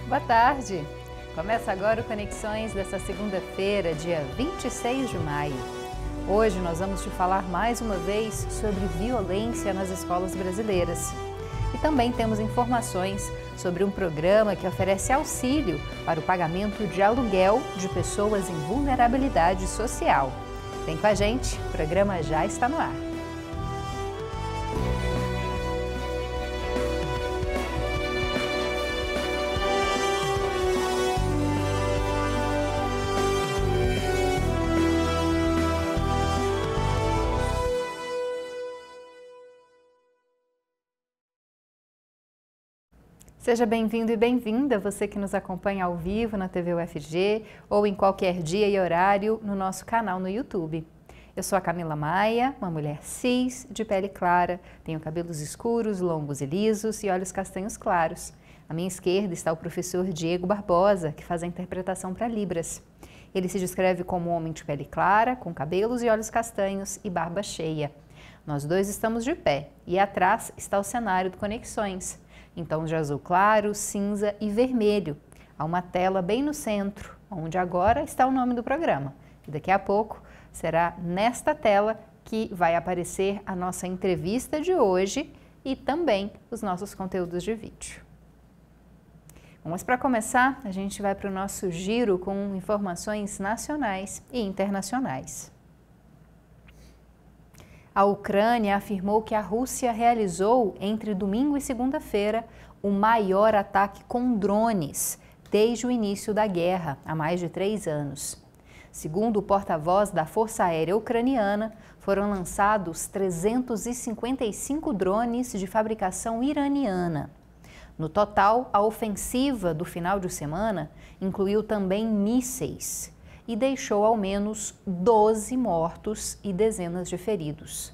Boa tarde! Começa agora o Conexões dessa segunda-feira, dia 26 de maio. Hoje nós vamos te falar mais uma vez sobre violência nas escolas brasileiras. E também temos informações sobre um programa que oferece auxílio para o pagamento de aluguel de pessoas em vulnerabilidade social. Vem com a gente, o programa já está no ar. Seja bem-vindo e bem-vinda, você que nos acompanha ao vivo na TV UFG ou em qualquer dia e horário no nosso canal no YouTube. Eu sou a Camila Maia, uma mulher cis, de pele clara, tenho cabelos escuros, longos e lisos e olhos castanhos claros. À minha esquerda está o professor Diego Barbosa, que faz a interpretação para Libras. Ele se descreve como um homem de pele clara, com cabelos e olhos castanhos e barba cheia. Nós dois estamos de pé e atrás está o cenário do Conexões. Em tons de azul claro, cinza e vermelho. Há uma tela bem no centro, onde agora está o nome do programa. E daqui a pouco será nesta tela que vai aparecer a nossa entrevista de hoje e também os nossos conteúdos de vídeo. Bom, mas para começar, a gente vai para o nosso giro com informações nacionais e internacionais. A Ucrânia afirmou que a Rússia realizou, entre domingo e segunda-feira, o maior ataque com drones desde o início da guerra, há mais de 3 anos. Segundo o porta-voz da Força Aérea Ucraniana, foram lançados 355 drones de fabricação iraniana. No total, a ofensiva do final de semana incluiu também mísseis e deixou ao menos 12 mortos e dezenas de feridos.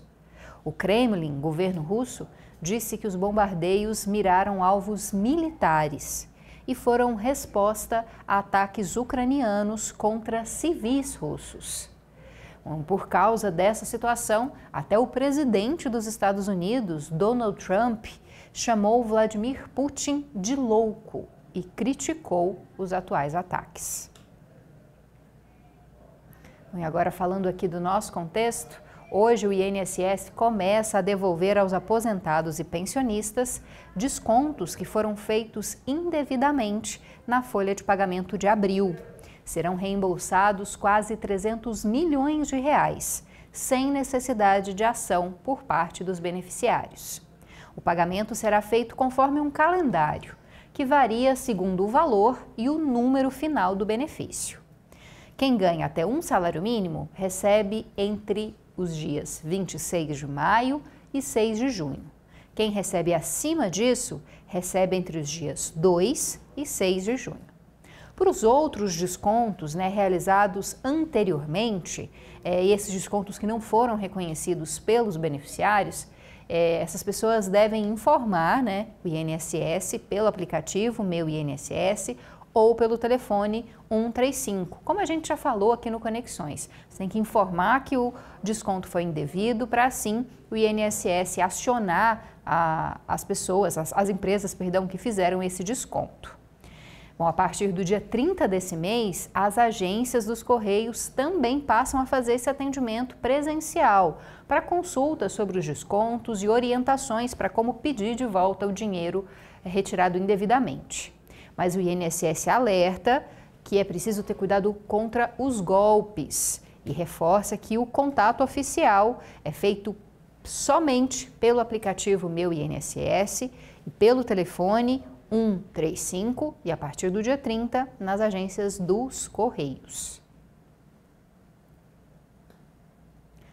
O Kremlin, governo russo, disse que os bombardeios miraram alvos militares e foram resposta a ataques ucranianos contra civis russos. Por causa dessa situação, até o presidente dos Estados Unidos, Donald Trump, chamou Vladimir Putin de louco e criticou os atuais ataques. E agora falando aqui do nosso contexto, hoje o INSS começa a devolver aos aposentados e pensionistas descontos que foram feitos indevidamente na folha de pagamento de abril. Serão reembolsados quase 300 milhões de reais, sem necessidade de ação por parte dos beneficiários. O pagamento será feito conforme um calendário, que varia segundo o valor e o número final do benefício. Quem ganha até um salário mínimo recebe entre os dias 26 de maio e 6 de junho. Quem recebe acima disso, recebe entre os dias 2 e 6 de junho. Por os outros descontos realizados anteriormente, e esses descontos que não foram reconhecidos pelos beneficiários, essas pessoas devem informar o INSS pelo aplicativo Meu INSS ou pelo telefone 135, como a gente já falou aqui no Conexões. Você tem que informar que o desconto foi indevido para assim o INSS acionar as empresas que fizeram esse desconto. Bom, a partir do dia 30 desse mês, as agências dos Correios também passam a fazer esse atendimento presencial para consultas sobre os descontos e orientações para como pedir de volta o dinheiro retirado indevidamente. Mas o INSS alerta que é preciso ter cuidado contra os golpes e reforça que o contato oficial é feito somente pelo aplicativo Meu INSS e pelo telefone 135 e a partir do dia 30 nas agências dos Correios.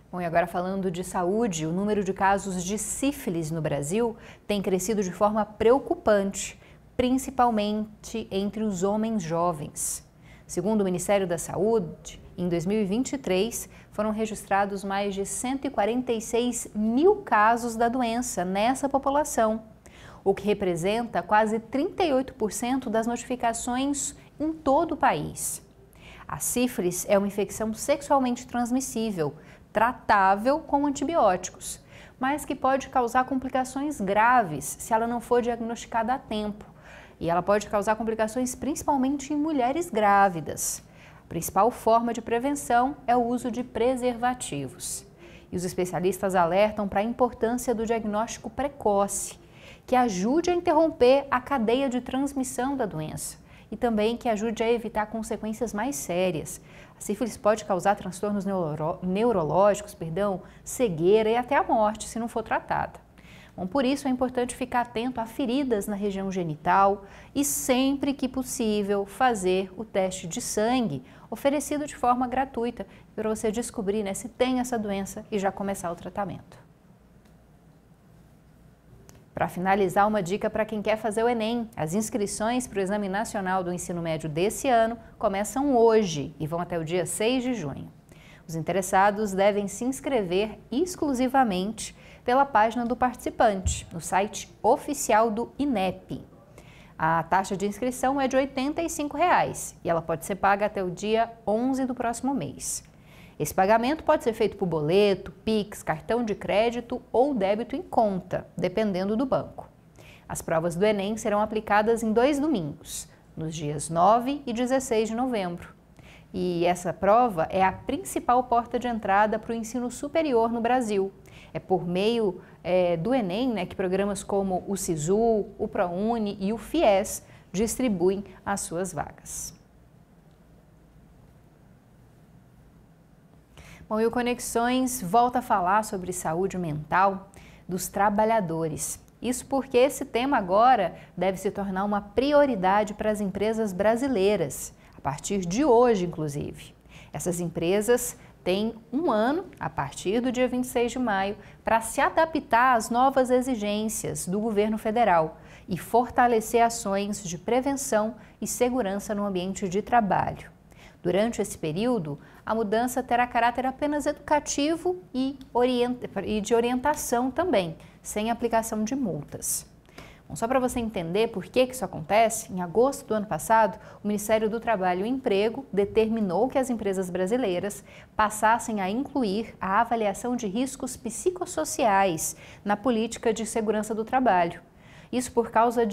Bom, e agora falando de saúde, o número de casos de sífilis no Brasil tem crescido de forma preocupante, principalmente entre os homens jovens. Segundo o Ministério da Saúde, em 2023 foram registrados mais de 146 mil casos da doença nessa população, o que representa quase 38% das notificações em todo o país. A sífilis é uma infecção sexualmente transmissível, tratável com antibióticos, mas que pode causar complicações graves se ela não for diagnosticada a tempo. e ela pode causar complicações principalmente em mulheres grávidas. A principal forma de prevenção é o uso de preservativos. E os especialistas alertam para a importância do diagnóstico precoce, que ajude a interromper a cadeia de transmissão da doença e também que ajude a evitar consequências mais sérias. A sífilis pode causar transtornos neurológicos, cegueira e até a morte se não for tratada. Bom, por isso é importante ficar atento a feridas na região genital e sempre que possível fazer o teste de sangue oferecido de forma gratuita para você descobrir, se tem essa doença e já começar o tratamento. Para finalizar, uma dica para quem quer fazer o Enem. As inscrições para o Exame Nacional do Ensino Médio desse ano começam hoje e vão até o dia 6 de junho. Os interessados devem se inscrever exclusivamente pela página do participante, no site oficial do INEP. A taxa de inscrição é de R$ 85 e ela pode ser paga até o dia 11 do próximo mês. Esse pagamento pode ser feito por boleto, Pix, cartão de crédito ou débito em conta, dependendo do banco. As provas do Enem serão aplicadas em 2 domingos, nos dias 9 e 16 de novembro. E essa prova é a principal porta de entrada para o ensino superior no Brasil. É por meio do Enem que programas como o SISU, o ProUni e o FIES distribuem as suas vagas. Bom, e o Conexões volta a falar sobre saúde mental dos trabalhadores. Isso porque esse tema agora deve se tornar uma prioridade para as empresas brasileiras, a partir de hoje, inclusive. Essas empresas têm um ano, a partir do dia 26 de maio, para se adaptar às novas exigências do governo federal e fortalecer ações de prevenção e segurança no ambiente de trabalho. Durante esse período, a mudança terá caráter apenas educativo e de orientação também, sem aplicação de multas. Bom, só para você entender por que isso acontece, em agosto do ano passado, o Ministério do Trabalho e Emprego determinou que as empresas brasileiras passassem a incluir a avaliação de riscos psicossociais na política de segurança do trabalho. Isso por causa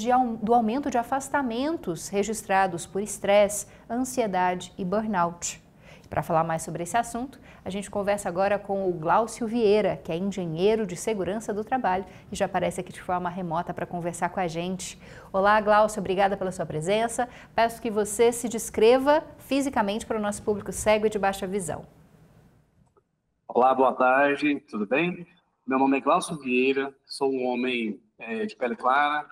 do aumento de afastamentos registrados por estresse, ansiedade e burnout. Para falar mais sobre esse assunto, a gente conversa agora com o Glaucio Vieira, que é engenheiro de segurança do trabalho e já aparece aqui de forma remota para conversar com a gente. Olá, Glaucio, obrigada pela sua presença. Peço que você se descreva fisicamente para o nosso público cego e de baixa visão. Olá, boa tarde, tudo bem? Meu nome é Glaucio Vieira, sou um homem de pele clara,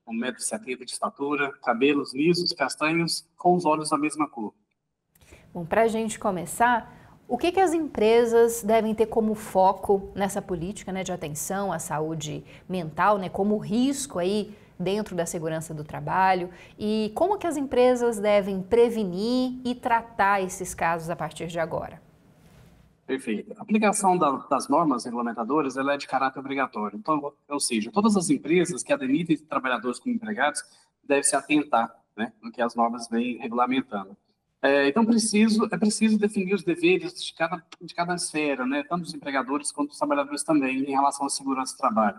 1,70 m de estatura, cabelos lisos, castanhos, com os olhos da mesma cor. Bom, para a gente começar, o que as empresas devem ter como foco nessa política de atenção à saúde mental, como risco aí dentro da segurança do trabalho, e como que as empresas devem prevenir e tratar esses casos a partir de agora? Perfeito. A aplicação das normas regulamentadoras ela é de caráter obrigatório. Então, ou seja, todas as empresas que admitem trabalhadores como empregados devem se atentar no que as normas vêm regulamentando. Então, é preciso definir os deveres de cada esfera, tanto dos empregadores quanto dos trabalhadores também, em relação à segurança do trabalho.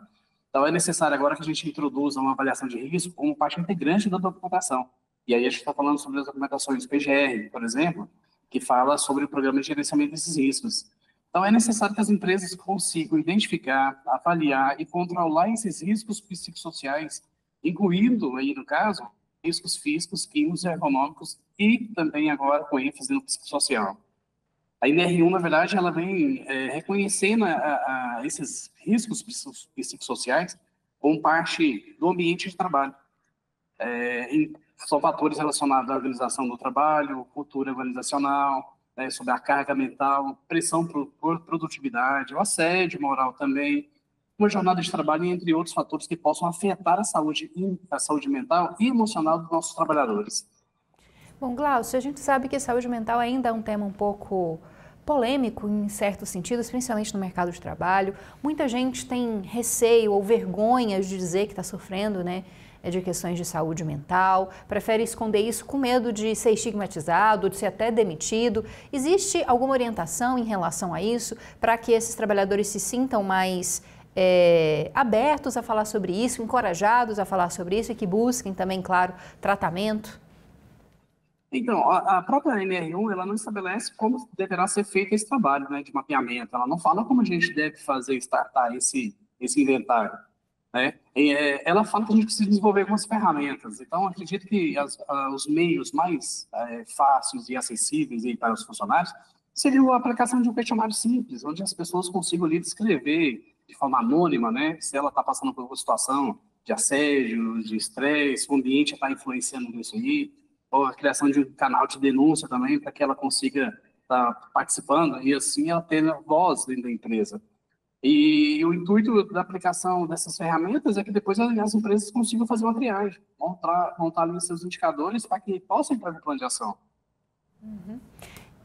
Então, é necessário agora que a gente introduza uma avaliação de risco como parte integrante da documentação. E aí a gente está falando sobre as documentações do PGR, por exemplo, que fala sobre o programa de gerenciamento desses riscos. Então, é necessário que as empresas consigam identificar, avaliar e controlar esses riscos psicossociais, incluindo, aí no caso, riscos físicos, químicos e econômicos e também agora com ênfase no psicossocial. A NR1, na verdade, ela vem reconhecendo esses riscos psicossociais como parte do ambiente de trabalho. São fatores relacionados à organização do trabalho, cultura organizacional, sobre a carga mental, pressão por produtividade, o assédio moral também, uma jornada de trabalho, entre outros fatores que possam afetar a saúde mental e emocional dos nossos trabalhadores. Bom, Glaucio, a gente sabe que a saúde mental ainda é um tema um pouco polêmico em certos sentidos, principalmente no mercado de trabalho. Muita gente tem receio ou vergonha de dizer que está sofrendo, de questões de saúde mental, prefere esconder isso com medo de ser estigmatizado, de ser até demitido. Existe alguma orientação em relação a isso para que esses trabalhadores se sintam mais abertos a falar sobre isso, encorajados a falar sobre isso e que busquem também, claro, tratamento? Então, a própria NR1, ela não estabelece como deverá ser feito esse trabalho, né, de mapeamento. Ela não fala como a gente deve fazer, startar esse inventário, né? Ela fala que a gente precisa desenvolver algumas ferramentas. Então, acredito que os meios mais fáceis e acessíveis aí para os funcionários seria a aplicação de um questionário simples, onde as pessoas consigam ali descrever de forma anônima, né, se ela está passando por uma situação de assédio, de estresse, o ambiente está influenciando nisso aí, ou a criação de um canal de denúncia também, para que ela consiga estar participando e assim ela ter voz dentro da empresa. E o intuito da aplicação dessas ferramentas é que depois as empresas consigam fazer uma triagem, montar ali seus indicadores para que possam entrar no plano de ação.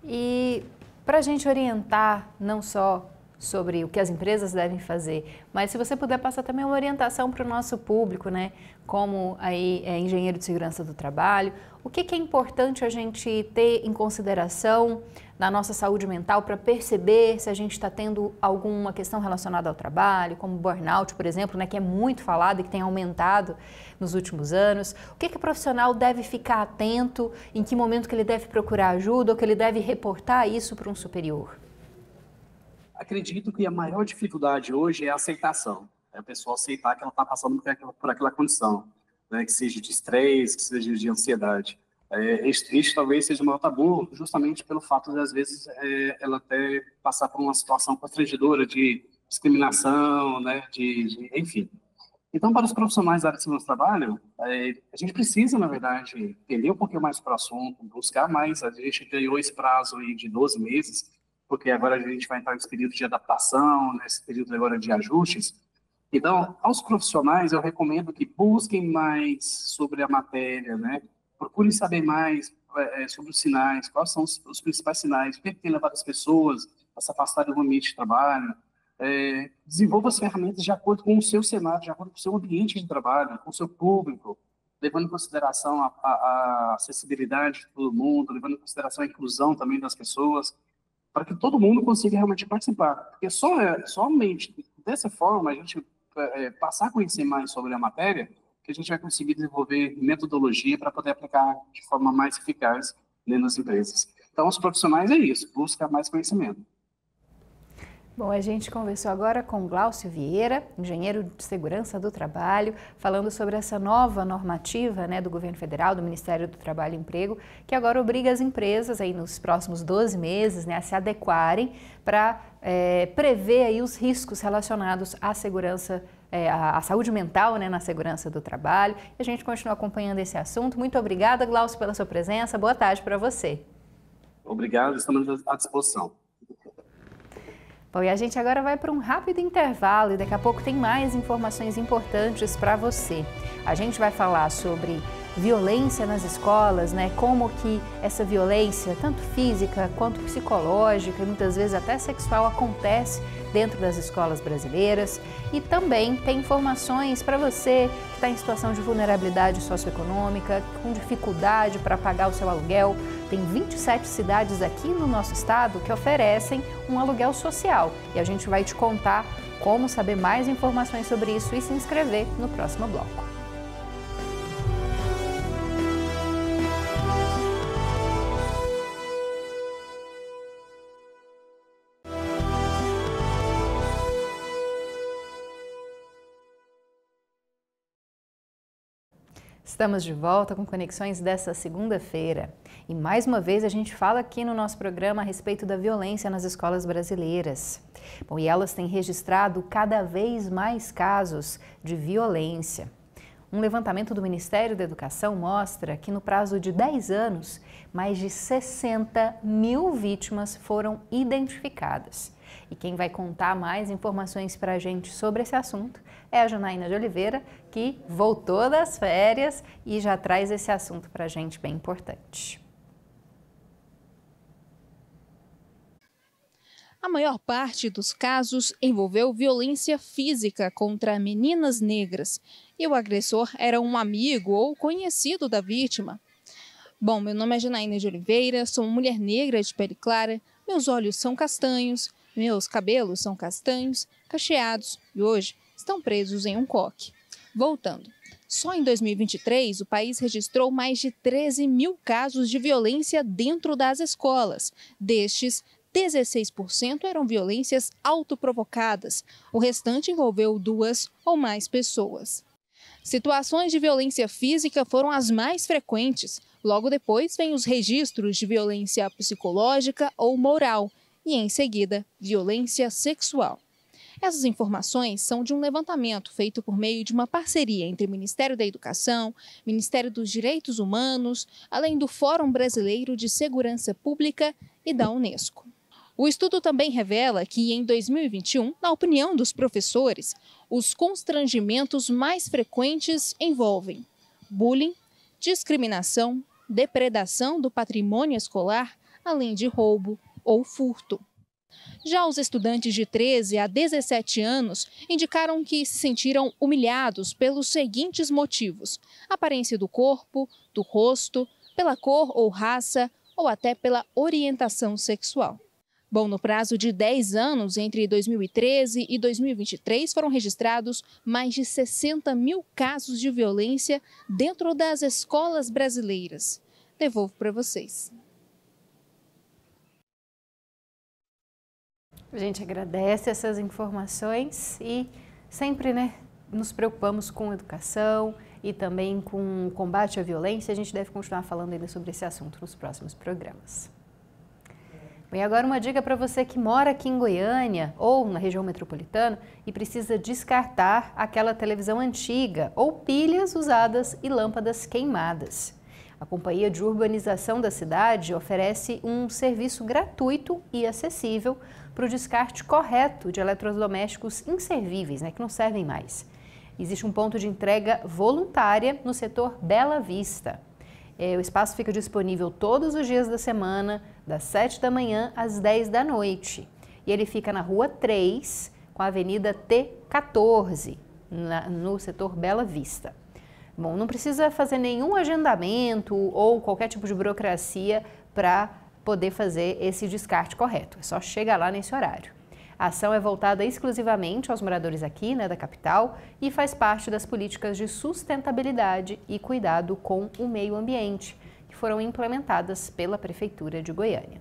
E para a gente orientar não só sobre o que as empresas devem fazer, mas se você puder passar também uma orientação para o nosso público, né? Como aí engenheiro de segurança do trabalho, o que é importante a gente ter em consideração na nossa saúde mental para perceber se a gente está tendo alguma questão relacionada ao trabalho, como burnout, por exemplo, né, que é muito falado e que tem aumentado nos últimos anos. O que o profissional deve ficar atento, em que momento que ele deve procurar ajuda ou que ele deve reportar isso para um superior? Acredito que a maior dificuldade hoje é a aceitação. É a pessoa aceitar que ela está passando por aquela condição, né? Que seja de estresse, que seja de ansiedade. Este talvez seja o maior tabu, justamente pelo fato de, às vezes, ela até passar por uma situação constrangedora de discriminação, né? Enfim. Então, para os profissionais da área de segurança do trabalho, a gente precisa, na verdade, entender um pouquinho mais para o assunto, buscar mais. A gente ganhou esse prazo aí de 12 meses, porque agora a gente vai entrar nesse período de adaptação, nesse período agora de ajustes. Então, aos profissionais, eu recomendo que busquem mais sobre a matéria, né? Procurem saber mais sobre os sinais, quais são os principais sinais, o que tem levado as pessoas a se afastarem do ambiente de trabalho. Desenvolva as ferramentas de acordo com o seu cenário, de acordo com o seu ambiente de trabalho, com o seu público, levando em consideração a acessibilidade de todo mundo, levando em consideração a inclusão também das pessoas, para que todo mundo consiga realmente participar. Porque somente dessa forma, a gente passar a conhecer mais sobre a matéria, que a gente vai conseguir desenvolver metodologia para poder aplicar de forma mais eficaz dentro das empresas. Então, os profissionais é isso, busca mais conhecimento. Bom, a gente conversou agora com Glaucio Vieira, engenheiro de segurança do trabalho, falando sobre essa nova normativa, né, do governo federal, do Ministério do Trabalho e Emprego, que agora obriga as empresas aí nos próximos 12 meses, né, a se adequarem para prever aí os riscos relacionados à segurança, à saúde mental, né, na segurança do trabalho. E a gente continua acompanhando esse assunto. Muito obrigada, Glaucio, pela sua presença. Boa tarde para você. Obrigado, estamos à disposição. Bom, e a gente agora vai para um rápido intervalo e daqui a pouco tem mais informações importantes para você. A gente vai falar sobre violência nas escolas, né? Como que essa violência, tanto física quanto psicológica e muitas vezes até sexual, acontece dentro das escolas brasileiras. E também tem informações para você que está em situação de vulnerabilidade socioeconômica, com dificuldade para pagar o seu aluguel. Tem 27 cidades aqui no nosso estado que oferecem um aluguel social. E a gente vai te contar como saber mais informações sobre isso e se inscrever no próximo bloco. Estamos de volta com Conexões dessa segunda-feira e mais uma vez a gente fala aqui no nosso programa a respeito da violência nas escolas brasileiras. Bom, e elas têm registrado cada vez mais casos de violência. Um levantamento do Ministério da Educação mostra que no prazo de 10 anos, mais de 60 mil vítimas foram identificadas. E quem vai contar mais informações para a gente sobre esse assunto é a Janaína de Oliveira, que voltou das férias e já traz esse assunto para a gente bem importante. A maior parte dos casos envolveu violência física contra meninas negras e o agressor era um amigo ou conhecido da vítima. Bom, meu nome é Janaína de Oliveira, sou uma mulher negra de pele clara, meus olhos são castanhos, Meus cabelos são castanhos, cacheados e hoje estão presos em um coque. Voltando. Só em 2023, o país registrou mais de 13 mil casos de violência dentro das escolas. Destes, 16% eram violências autoprovocadas. O restante envolveu 2 ou mais pessoas. Situações de violência física foram as mais frequentes. Logo depois, vêm os registros de violência psicológica ou moral. E, em seguida, violência sexual. Essas informações são de um levantamento feito por meio de uma parceria entre o Ministério da Educação, Ministério dos Direitos Humanos, além do Fórum Brasileiro de Segurança Pública e da Unesco. O estudo também revela que, em 2021, na opinião dos professores, os constrangimentos mais frequentes envolvem bullying, discriminação, depredação do patrimônio escolar, além de roubo ou furto. Já os estudantes de 13 a 17 anos indicaram que se sentiram humilhados pelos seguintes motivos: aparência do corpo, do rosto, pela cor ou raça ou até pela orientação sexual. Bom, no prazo de 10 anos, entre 2013 e 2023, foram registrados mais de 60 mil casos de violência dentro das escolas brasileiras. Devolvo para vocês. A gente agradece essas informações e sempre, nos preocupamos com educação e também com combate à violência. A gente deve continuar falando ainda sobre esse assunto nos próximos programas. Bem, agora uma dica para você que mora aqui em Goiânia ou na região metropolitana e precisa descartar aquela televisão antiga ou pilhas usadas e lâmpadas queimadas. A Companhia de Urbanização da cidade oferece um serviço gratuito e acessível para o descarte correto de eletrodomésticos inservíveis, que não servem mais. Existe um ponto de entrega voluntária no setor Bela Vista. O espaço fica disponível todos os dias da semana, das 7 da manhã às 10 da noite. E ele fica na Rua 3, com a Avenida T14, no setor Bela Vista. Bom, não precisa fazer nenhum agendamento ou qualquer tipo de burocracia para poder fazer esse descarte correto. É só chegar lá nesse horário. A ação é voltada exclusivamente aos moradores aqui, da capital, e faz parte das políticas de sustentabilidade e cuidado com o meio ambiente, que foram implementadas pela Prefeitura de Goiânia.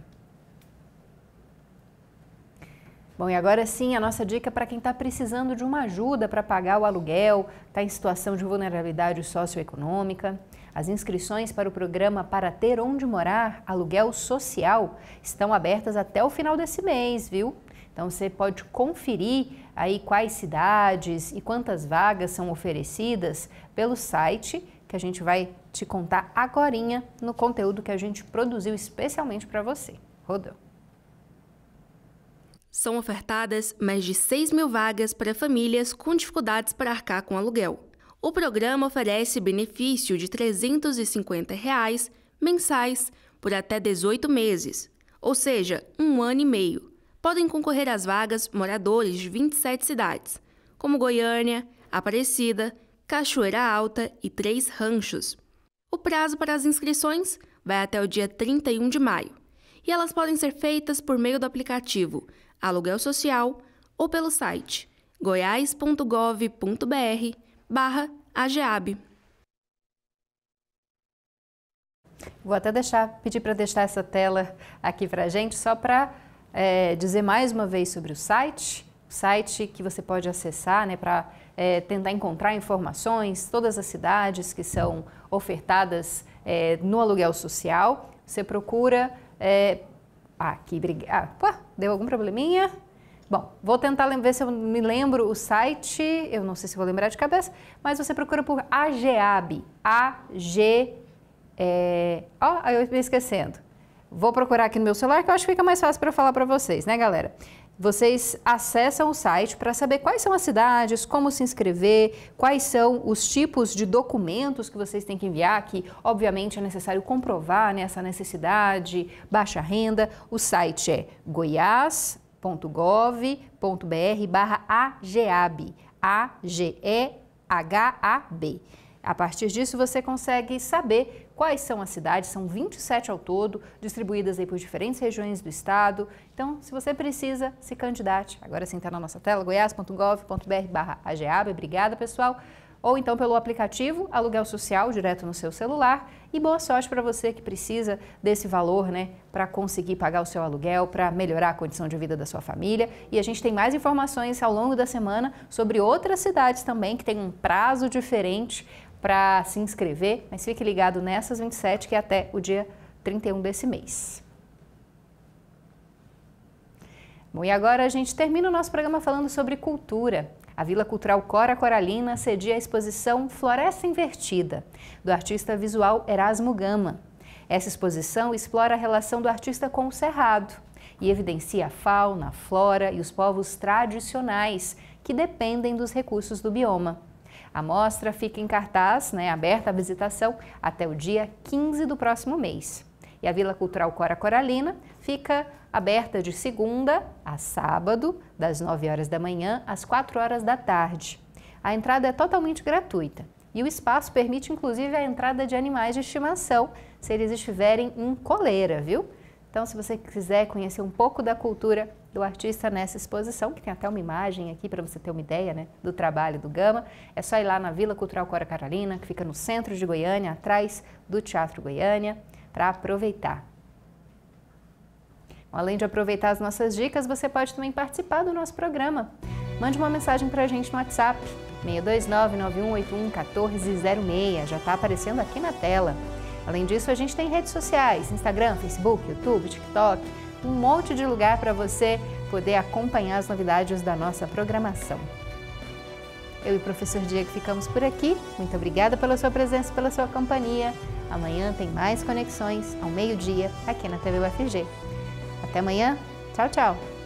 Bom, e agora sim, a nossa dica para quem está precisando de uma ajuda para pagar o aluguel, está em situação de vulnerabilidade socioeconômica. As inscrições para o programa Para Ter Onde Morar, Aluguel Social, estão abertas até o final desse mês, viu? Então você pode conferir aí quais cidades e quantas vagas são oferecidas pelo site, que a gente vai te contar agorinha no conteúdo que a gente produziu especialmente para você. Rodou. São ofertadas mais de 6 mil vagas para famílias com dificuldades para arcar com aluguel. O programa oferece benefício de R$ 350 mensais por até 18 meses, ou seja, 1 ano e meio. Podem concorrer às vagas moradores de 27 cidades, como Goiânia, Aparecida, Cachoeira Alta e 3 Ranchos. O prazo para as inscrições vai até o dia 31 de maio, e elas podem ser feitas por meio do aplicativo Aluguel Social ou pelo site goias.gov.br/AGEAB. Vou até pedir para deixar essa tela aqui para a gente, só para dizer mais uma vez sobre o site que você pode acessar para tentar encontrar informações, todas as cidades que são ofertadas no aluguel social. Você procura... deu algum probleminha? Bom, vou tentar ver se eu me lembro o site, eu não sei se vou lembrar de cabeça, mas você procura por AGEAB, eu me esquecendo. Vou procurar aqui no meu celular, que eu acho que fica mais fácil para eu falar para vocês, galera? Vocês acessam o site para saber quais são as cidades, como se inscrever, quais são os tipos de documentos que vocês têm que enviar, que obviamente é necessário comprovar essa necessidade, baixa renda. O site é goias.gov.br/AGEAB, AGEHAB. A partir disso, você consegue saber quais são as cidades, são 27 ao todo, distribuídas aí por diferentes regiões do estado. Então, se você precisa, se candidate. Agora sim está na nossa tela, goias.gov.br/AGEAB. Obrigada, pessoal. Ou então pelo aplicativo Aluguel Social, direto no seu celular. E boa sorte para você que precisa desse valor, né, para conseguir pagar o seu aluguel, para melhorar a condição de vida da sua família. E a gente tem mais informações ao longo da semana sobre outras cidades também, que tem um prazo diferente para se inscrever. Mas fique ligado nessas 27, que é até o dia 31 desse mês. Bom, e agora a gente termina o nosso programa falando sobre cultura. A Vila Cultural Cora Coralina cedia a exposição Floresta Invertida, do artista visual Erasmo Gama. Essa exposição explora a relação do artista com o cerrado e evidencia a fauna, a flora e os povos tradicionais que dependem dos recursos do bioma. A mostra fica em cartaz, aberta à visitação, até o dia 15 do próximo mês. E a Vila Cultural Cora Coralina fica aberta de segunda a sábado, das 9 horas da manhã às 4 horas da tarde. A entrada é totalmente gratuita e o espaço permite inclusive a entrada de animais de estimação, se eles estiverem em coleira, viu? Então, se você quiser conhecer um pouco da cultura do artista nessa exposição, que tem até uma imagem aqui para você ter uma ideia, do trabalho do Gama, é só ir lá na Vila Cultural Cora Coralina, que fica no centro de Goiânia, atrás do Teatro Goiânia, para aproveitar. Além de aproveitar as nossas dicas, você pode também participar do nosso programa. Mande uma mensagem para a gente no WhatsApp, 629-9181-1406, já está aparecendo aqui na tela. Além disso, a gente tem redes sociais, Instagram, Facebook, YouTube, TikTok, um monte de lugar para você poder acompanhar as novidades da nossa programação. Eu e o professor Diego ficamos por aqui. Muito obrigada pela sua presença e pela sua companhia. Amanhã tem mais conexões ao meio-dia aqui na TV UFG. Até amanhã. Tchau, tchau.